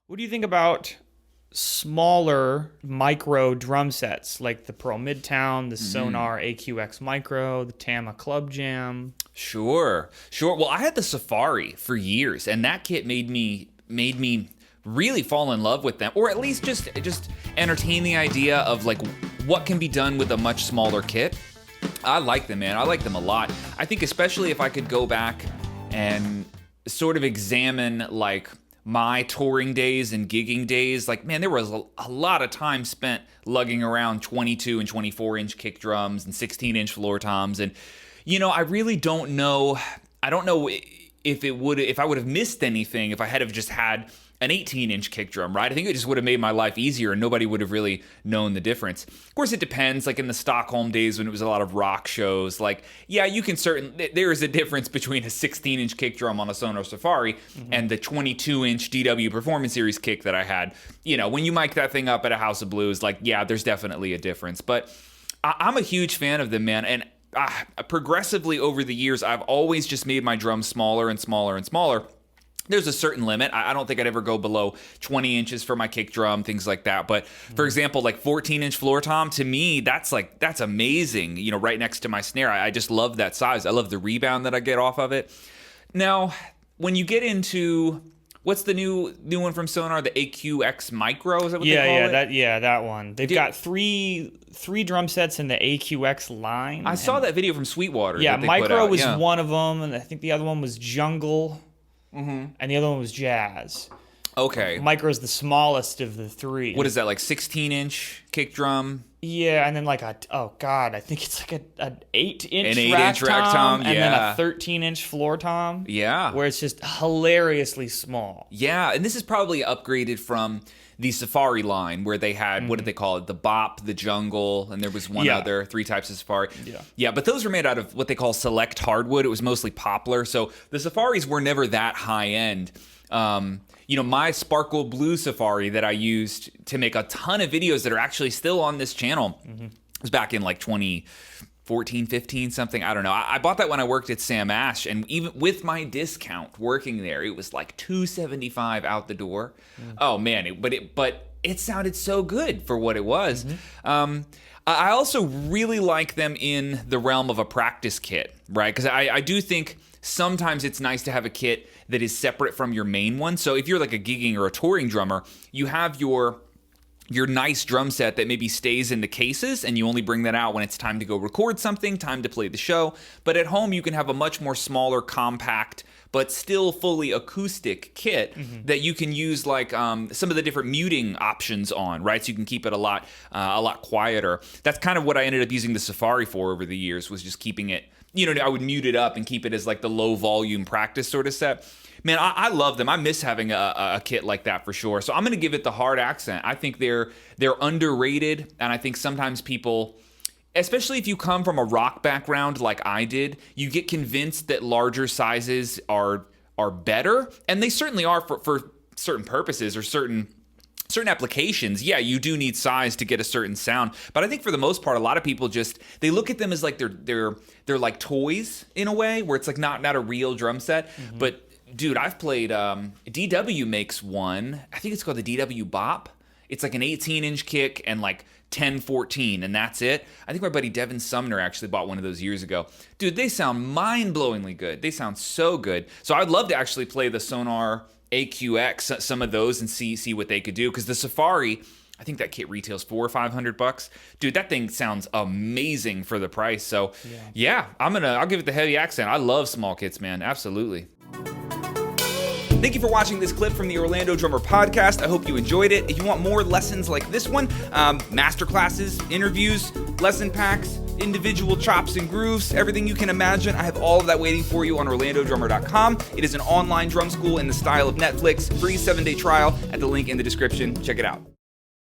What do you think about smaller micro drum sets like the Pearl Midtown, the Sonar AQX Micro, the Tama Club Jam? Sure. Well, I had the Safari for years, and that kit made me really fall in love with them, or at least just entertain the idea of like what can be done with a much smaller kit. I like them, man. I like them a lot. I think especially if I could go back and sort of examine like my touring days and gigging days, like, man, there was a lot of time spent lugging around 22 and 24-inch kick drums and 16-inch floor toms. And, you know, I really don't know. I don't know if I would have missed anything if I had have just had an 18-inch kick drum, right? I think it just would have made my life easier and nobody would have really known the difference. Of course, it depends. Like in the Stockholm days when it was a lot of rock shows, like, yeah, you can there is a difference between a 16-inch kick drum on a Sonar Safari and the 22-inch DW Performance Series kick that I had. You know, when you mic that thing up at a House of Blues, like, yeah, there's definitely a difference. But I'm a huge fan of them, man. And progressively over the years, I've always just made my drums smaller and smaller and smaller. There's a certain limit. I don't think I'd ever go below 20 inches for my kick drum, things like that. But for example, like 14-inch floor tom, to me, that's amazing. You know, right next to my snare. I just love that size. I love the rebound that I get off of it. Now, when you get into what's the new one from Sonar, the AQX Micro, is that what they call it? That one. They've got three drum sets in the AQX line. I saw that video from Sweetwater. Yeah, Micro was one of them, and I think the other one was Jungle. And the other one was Jazz. Okay. Micro's the smallest of the three. What is that, like 16-inch kick drum? Yeah, and then like I think it's like an 8-inch An rack 8-inch rack tom, and then a 13-inch floor tom. Yeah. Where it's just hilariously small. Yeah, and this is probably upgraded from the Safari line where they had, what did they call it? The Bop, the Jungle, and there was one other, 3 types of Safari. Yeah, but those were made out of what they call select hardwood. It was mostly poplar. So the Safaris were never that high end. You know, my Sparkle Blue Safari that I used to make a ton of videos that are actually still on this channel was back in like 2014, 15, something. I don't know. I bought that when I worked at Sam Ash, and even with my discount working there, it was like $275 out the door. Oh man, but it sounded so good for what it was. I also really like them in the realm of a practice kit, right? Because I do think sometimes it's nice to have a kit that is separate from your main one. So if you're like a gigging or a touring drummer, you have your nice drum set that maybe stays in the cases and you only bring that out when it's time to go record something, time to play the show. But at home, you can have a much more smaller, compact, but still fully acoustic kit that you can use like some of the different muting options on, right? So you can keep it a lot quieter. That's kind of what I ended up using the Safari for over the years, was just keeping it, you know, I would mute it up and keep it as like the low volume practice sort of set. Man, I love them. I miss having a kit like that for sure. So I'm going to give it the hard accent. I think they're underrated, and I think sometimes people, especially if you come from a rock background like I did, you get convinced that larger sizes are better, and they certainly are for certain purposes or certain applications. Yeah, you do need size to get a certain sound, but I think for the most part, a lot of people just, they look at them as like they're like toys in a way, where it's like not a real drum set. But dude, I've played, DW makes one, I think it's called the DW Bop. It's like an 18-inch kick and like 10-14, and that's it. I think my buddy Devin Sumner actually bought one of those years ago. Dude, they sound mind-blowingly good. They sound so good. So I'd love to actually play the Sonar AQX, some of those, and see what they could do. Because the Safari, I think that kit retails $400 or $500. Dude, that thing sounds amazing for the price. So yeah, I'll give it the heavy accent. I love small kits, man. Absolutely. Thank you for watching this clip from the Orlando Drummer Podcast. I hope you enjoyed it. If you want more lessons like this one, masterclasses, interviews, lesson packs, individual chops and grooves, everything you can imagine, I have all of that waiting for you on orlandodrummer.com. It is an online drum school in the style of Netflix. Free 7-day trial at the link in the description. Check it out.